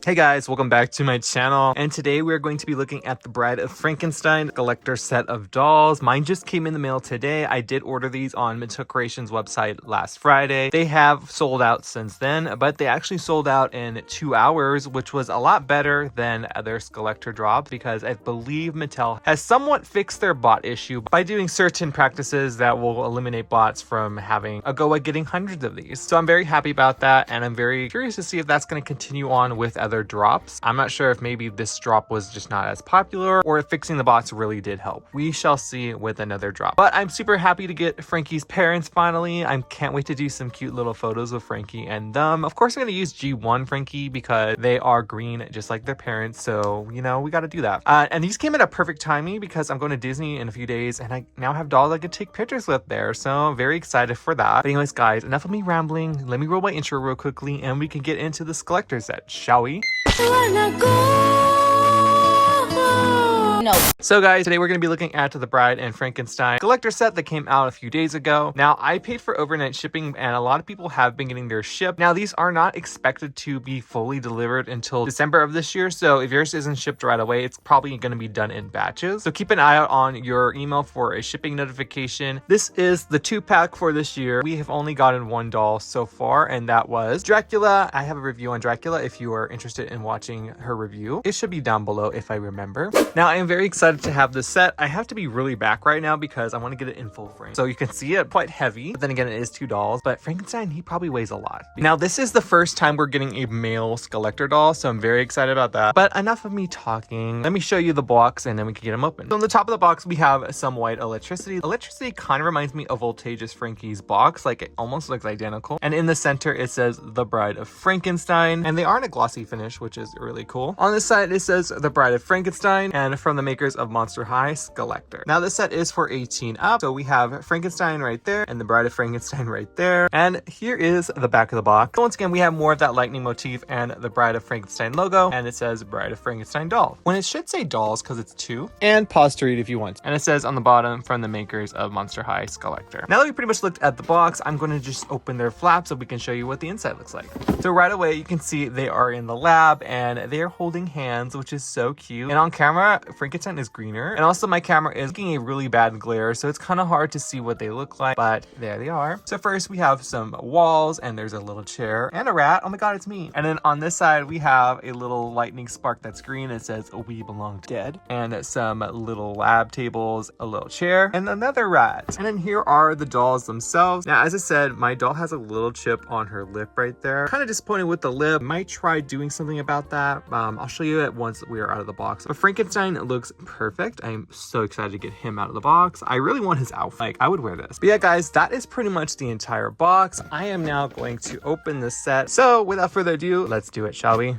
Hey guys, welcome back to my channel, and today we're going to be looking at the Bride of Frankenstein Skullector set of dolls. Mine just came in the mail today. I did order these on Mattel Creations website last Friday. They have sold out since then, but they actually sold out in 2 hours, which was a lot better than other Skullector drops because I believe Mattel has somewhat fixed their bot issue by doing certain practices that will eliminate bots from having a go at getting hundreds of these. So I'm very happy about that, and I'm very curious to see if that's going to continue on with other drops. I'm not sure if maybe this drop was just not as popular or if fixing the bots really did help. We shall see with another drop. But I'm super happy to get Frankie's parents finally. I can't wait to do some cute little photos of Frankie and them. Of course, I'm going to use G1 Frankie because they are green just like their parents. So, you know, we got to do that. And these came at a perfect timing because I'm going to Disney in a few days and I now have dolls I can take pictures with there. So I'm very excited for that. But anyways, guys, enough of me rambling. Let me roll my intro real quickly and we can get into the Skullector set, shall we? No. So guys, today we're going to be looking at the Bride and Frankenstein Skullector set that came out a few days ago. Now, I paid for overnight shipping and a lot of people have been getting their shipped. Now, these are not expected to be fully delivered until December of this year. So if yours isn't shipped right away, it's probably going to be done in batches. So keep an eye out on your email for a shipping notification. This is the 2-pack for this year. We have only gotten 1 doll so far, and that was Dracula. I have a review on Dracula if you are interested in watching her review. It should be down below if I remember. Now, I am very excited to have this set. I have to be really back right now because I want to get it in full frame. So you can see it quite heavy, but then again, it is 2 dolls. But Frankenstein, he probably weighs a lot. Now, this is the first time we're getting a male Skullector doll, so I'm very excited about that. But enough of me talking. Let me show you the box and then we can get them open. So on the top of the box, we have some white electricity. Electricity kind of reminds me of Voltage's Frankie's box. Like, it almost looks identical. And in the center, it says The Bride of Frankenstein. And they are in a glossy finish, which is really cool. On this side, it says The Bride of Frankenstein and from the makers of Monster High, Skullector. Now, this set is for 18 up. So we have Frankenstein right there and the Bride of Frankenstein right there. And here is the back of the box. So once again, we have more of that lightning motif and the Bride of Frankenstein logo. And it says Bride of Frankenstein doll. When it should say dolls because it's 2. And pause to read if you want. And it says on the bottom from the makers of Monster High, Skullector. Now that we pretty much looked at the box, I'm going to just open their flap so we can show you what the inside looks like. So right away, you can see they are in the lab and they are holding hands, which is so cute. And on camera, Frankenstein is greener. And also my camera is getting a really bad glare, so it's kind of hard to see what they look like, but there they are. So first we have some walls and there's a little chair and a rat. Oh my god, it's me. And then on this side, we have a little lightning spark that's green. It says "We Belong Dead." And some little lab tables, a little chair, and another rat. And then here are the dolls themselves. Now, as I said, my doll has a little chip on her lip right there. Kind of disappointed with the lip. Might try doing something about that. I'll show you it once we are out of the box. But Frankenstein looks perfect. I'm so excited to get him out of the box. I really want his outfit. Like, I would wear this. But yeah, guys, that is pretty much the entire box. I am now going to open this set. So without further ado, let's do it, shall we?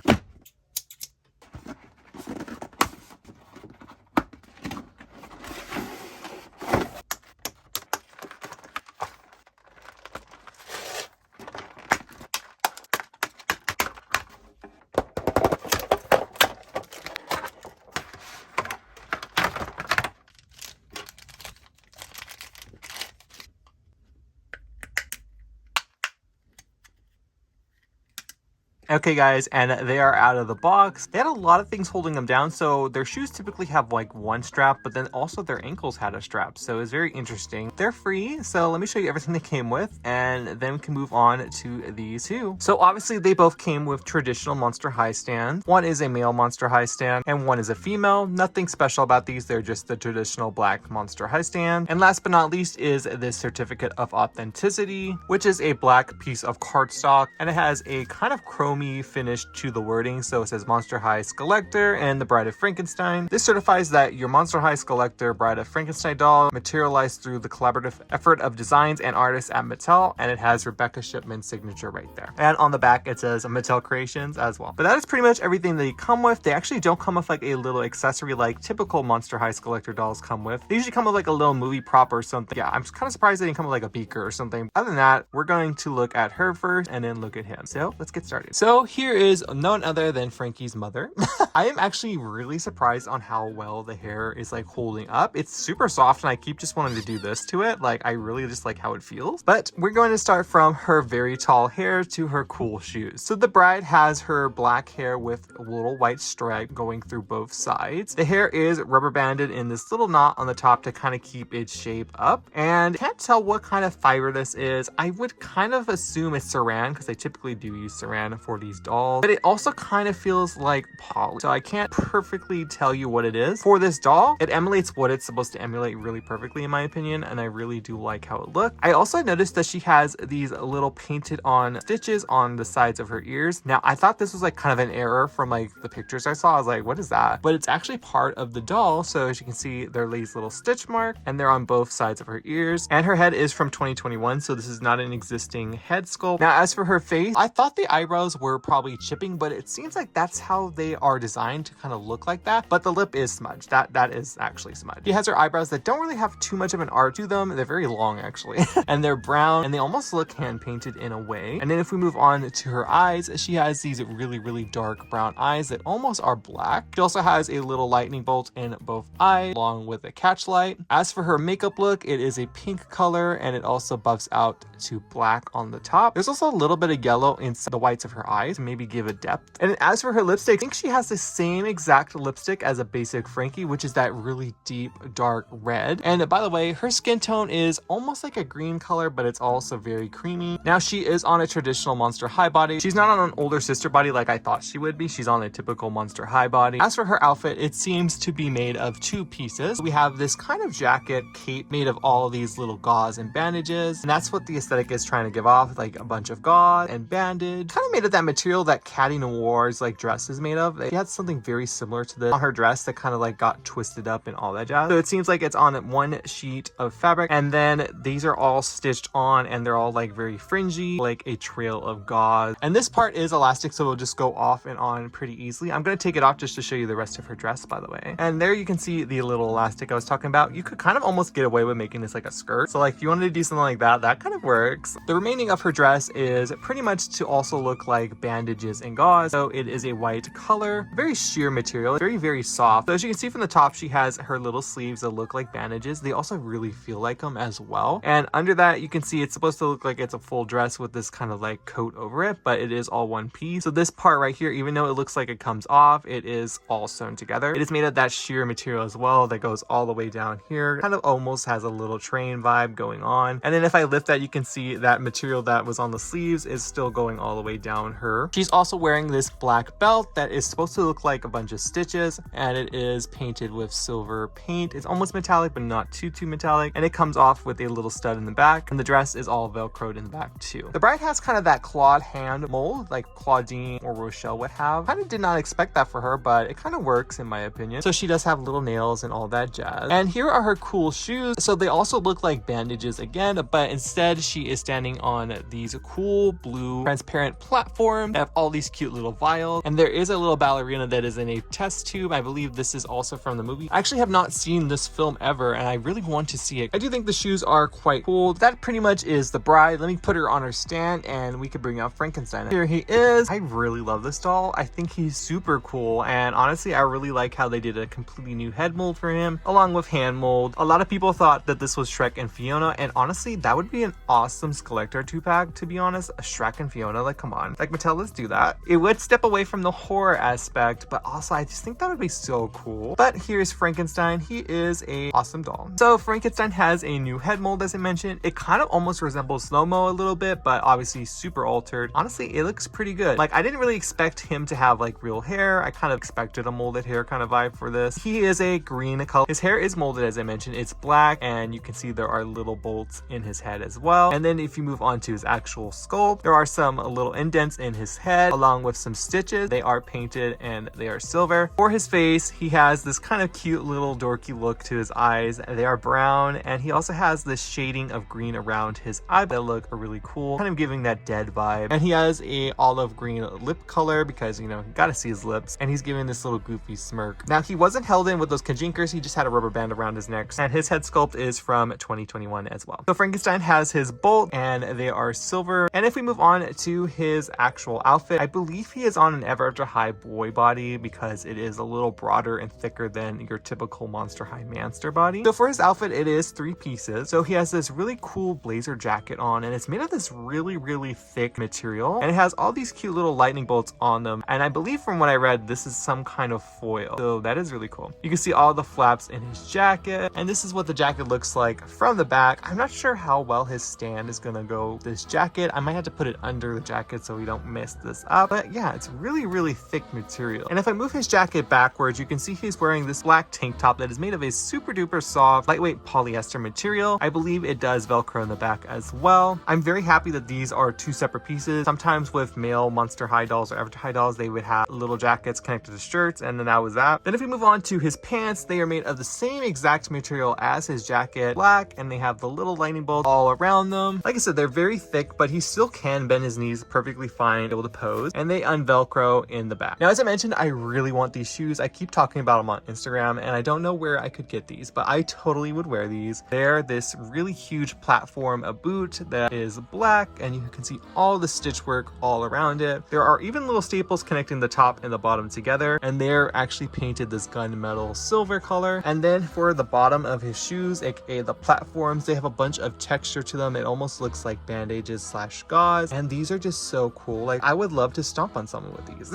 Okay guys, and they are out of the box. They had a lot of things holding them down, so their shoes typically have like 1 strap, but then also their ankles had a strap, so it's very interesting. They're free, so let me show you everything they came with, and then we can move on to these 2. So obviously they both came with traditional Monster High stands. One is a male Monster High stand, and one is a female. Nothing special about these, they're just the traditional black Monster High stand. And last but not least is this certificate of authenticity, which is a black piece of cardstock, and it has a kind of chrome finish to the wording, so it says Monster High Skullector and the Bride of Frankenstein. This certifies that your Monster High Skullector Bride of Frankenstein doll materialized through the collaborative effort of designs and artists at Mattel, and it has Rebecca Shipman's signature right there. And on the back it says Mattel Creations as well. But that is pretty much everything they come with. They actually don't come with like a little accessory like typical Monster High Skullector dolls come with. They usually come with like a little movie prop or something. Yeah, I'm kind of surprised they didn't come with like a beaker or something. Other than that, we're going to look at her first and then look at him. So let's get started. So So here is none other than Frankie's mother. I am actually really surprised on how well the hair is like holding up. It's super soft and I keep just wanting to do this to it. Like I really just like how it feels. But we're going to start from her very tall hair to her cool shoes. So the bride has her black hair with a little white stripe going through both sides. The hair is rubber banded in this little knot on the top to kind of keep its shape up. And can't tell what kind of fiber this is. I would kind of assume it's saran because they typically do use saran for these dolls, but it also kind of feels like poly, so I can't perfectly tell you what it is. For this doll, it emulates what it's supposed to emulate really perfectly in my opinion, and I really do like how it looks. I also noticed that she has these little painted on stitches on the sides of her ears. Now I thought this was like kind of an error from like the pictures I saw. I was like, what is that? But it's actually part of the doll. So as you can see, there are these little stitch marks and they're on both sides of her ears, and her head is from 2021, so this is not an existing head sculpt. Now as for her face, I thought the eyebrows were probably chipping, but it seems like that's how they are designed to kind of look like that. But the lip is smudged. That is actually smudged. She has her eyebrows that don't really have too much of an art to them. They're very long actually, and they're brown and they almost look hand painted in a way. And then if we move on to her eyes, she has these really dark brown eyes that almost are black. She also has a little lightning bolt in both eyes along with a catch light. As for her makeup look, it is a pink color and it also buffs out to black on the top. There's also a little bit of yellow inside the whites of her eyes to maybe give a depth. And as for her lipstick, I think she has the same exact lipstick as a basic Frankie, which is that really deep dark red. And by the way, her skin tone is almost like a green color, but it's also very creamy. Now she is on a traditional Monster High body. She's not on an older sister body like I thought she would be. She's on a typical Monster High body. As for her outfit, it seems to be made of two pieces. We have this kind of jacket cape made of all of these little gauze and bandages, and that's what the aesthetic is trying to give off, like a bunch of gauze and bandage, kind of made of that material that Caddy Noir's like dress is made of. She had something very similar to this on her dress that kind of like got twisted up and all that jazz. So it seems like it's on one sheet of fabric, and then these are all stitched on and they're all like very fringy, like a trail of gauze. And this part is elastic, so it'll just go off and on pretty easily. I'm going to take it off just to show you the rest of her dress, by the way. And there you can see the little elastic I was talking about. You could kind of almost get away with making this like a skirt. So like if you wanted to do something like that, that kind of works. The remaining of her dress is pretty much to also look like bandages and gauze. So it is a white color, very sheer material, very soft. So as you can see from the top, she has her little sleeves that look like bandages. They also really feel like them as well. And under that, you can see it's supposed to look like it's a full dress with this kind of like coat over it, but it is all one piece. So this part right here, even though it looks like it comes off, it is all sewn together. It is made of that sheer material as well that goes all the way down here. Kind of almost has a little train vibe going on. And then if I lift that, you can see that material that was on the sleeves is still going all the way down her. She's also wearing this black belt that is supposed to look like a bunch of stitches, and it is painted with silver paint. It's almost metallic, but not too metallic. And it comes off with a little stud in the back, and the dress is all velcroed in the back too. The bride has kind of that clawed hand mold like Claudine or Rochelle would have. Kind of did not expect that for her, but it kind of works in my opinion. So she does have little nails and all that jazz. And here are her cool shoes. So they also look like bandages again, but instead she is standing on these cool blue transparent platform that have all these cute little vials. And there is a little ballerina that is in a test tube. I believe this is also from the movie. I actually have not seen this film ever, and I really want to see it. I do think the shoes are quite cool. That pretty much is the bride. Let me put her on her stand and we could bring out Frankenstein. Here he is. I really love this doll. I think he's super cool, and honestly I really like how they did a completely new head mold for him along with hand mold. A lot of people thought that this was Shrek and Fiona, and honestly that would be an awesome Skullector 2-pack, to be honest. A Shrek and Fiona, like come on, like Mattel, let's do that. It would step away from the horror aspect, but also I just think that would be so cool. But here's Frankenstein. He is a awesome doll. So Frankenstein has a new head mold, as I mentioned. It kind of almost resembles Slow-Mo a little bit, but obviously super altered. Honestly, it looks pretty good. Like I didn't really expect him to have like real hair. I kind of expected a molded hair kind of vibe for this. He is a green color. His hair is molded, as I mentioned. It's black, and you can see there are little bolts in his head as well. And then if you move on to his actual sculpt, there are some little indents in his head along with some stitches. They are painted and they are silver. For his face, he has this kind of cute little dorky look to his eyes. They are brown, and he also has this shading of green around his eye that look really cool, kind of giving that dead vibe. And he has a olive green lip color because, you know, you gotta see his lips, and he's giving this little goofy smirk. Now he wasn't held in with those kajinkers, he just had a rubber band around his neck, and his head sculpt is from 2021 as well. So Frankenstein has his bolt, and they are silver. And if we move on to his actual actual outfit. I believe he is on an Ever After High boy body because it is a little broader and thicker than your typical Monster High Manster body. So for his outfit, it is 3 pieces. So he has this really cool blazer jacket on, and it's made of this really thick material, and it has all these cute little lightning bolts on them. And I believe from what I read, this is some kind of foil. So that is really cool. You can see all the flaps in his jacket, and this is what the jacket looks like from the back. I'm not sure how well his stand is gonna go with this jacket. I might have to put it under the jacket so we don't mess this up. But yeah, it's really thick material. And if I move his jacket backwards, you can see he's wearing this black tank top that is made of a super duper soft, lightweight polyester material. I believe it does Velcro in the back as well. I'm very happy that these are 2 separate pieces. Sometimes with male Monster High dolls or After High dolls, they would have little jackets connected to shirts, and then that was that. Then if we move on to his pants, they are made of the same exact material as his jacket, black, and they have the little lightning bolts all around them. Like I said, they're very thick, but he still can bend his knees perfectly fine, able to pose, and they unvelcro in the back. Now, as I mentioned, I really want these shoes. I keep talking about them on Instagram, and I don't know where I could get these, but I totally would wear these. They're this really huge platform, a boot that is black, and you can see all the stitch work all around it. There are even little staples connecting the top and the bottom together, and they're actually painted this gunmetal silver color. And then for the bottom of his shoes, aka the platforms, they have a bunch of texture to them. It almost looks like bandages / gauze, and these are just so cool. Like, I would love to stomp on someone with these.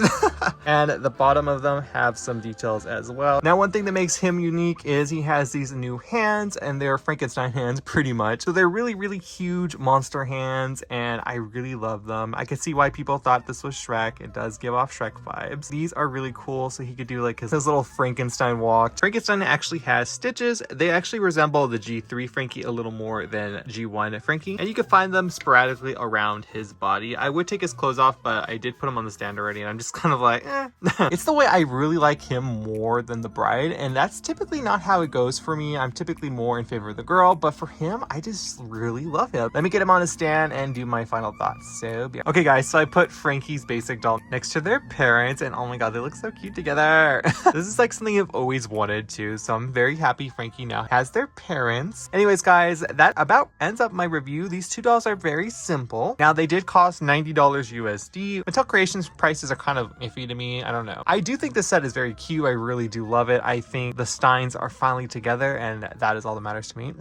And the bottom of them have some details as well. Now, one thing that makes him unique is he has these new hands, and they're Frankenstein hands pretty much. So they're really huge monster hands, and I really love them. I could see why people thought this was Shrek. It does give off Shrek vibes. These are really cool, so he could do like his little Frankenstein walk. Frankenstein actually has stitches. They actually resemble the G3 Frankie a little more than G1 Frankie, and you can find them sporadically around his body. I would take his clothes off, but I did put him on the stand already, and I'm just kind of like, eh. It's the way I really like him more than the bride, and that's typically not how it goes for me. I'm typically more in favor of the girl, but for him, I just really love him. Let me get him on a stand and do my final thoughts. So yeah. Okay guys, so I put Frankie's basic doll next to their parents, and oh my god, they look so cute together. This is like something I've always wanted to, so I'm very happy Frankie now has their parents. Anyways guys, that about ends up my review. These 2 dolls are very simple. Now, they did cost $90 USD. Mattel Creations prices are kind of iffy to me. I don't know. I do think this set is very cute. I really do love it. I think the Steins are finally together, and that is all that matters to me.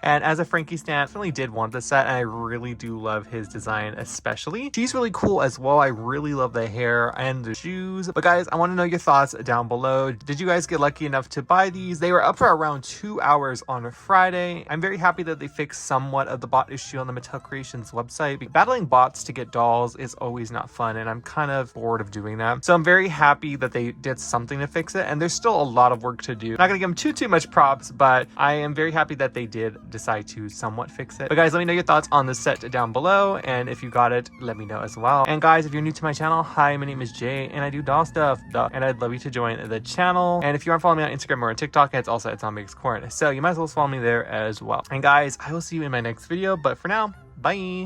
And as a Frankie stan, I definitely did want this set, and I really do love his design especially. She's really cool as well. I really love the hair and the shoes. But guys, I want to know your thoughts down below. Did you guys get lucky enough to buy these? They were up for around 2 hours on Friday. I'm very happy that they fixed somewhat of the bot issue on the Mattel Creations website. Battling bots to get dolls is always not fun, and I'm kind of bored of doing that. So I'm very happy that they did something to fix it, and there's still a lot of work to do. Not gonna give them too much props, but I am very happy that they did decide to somewhat fix it. But guys, let me know your thoughts on the set down below, and if you got it, let me know as well. And guys, if you're new to my channel, hi, my name is Jay, and I do doll stuff, and I'd love you to join the channel. And if you aren't following me on Instagram or on TikTok, it's also at Corn, so you might as well follow me there as well. And guys, I will see you in my next video, but for now, bye.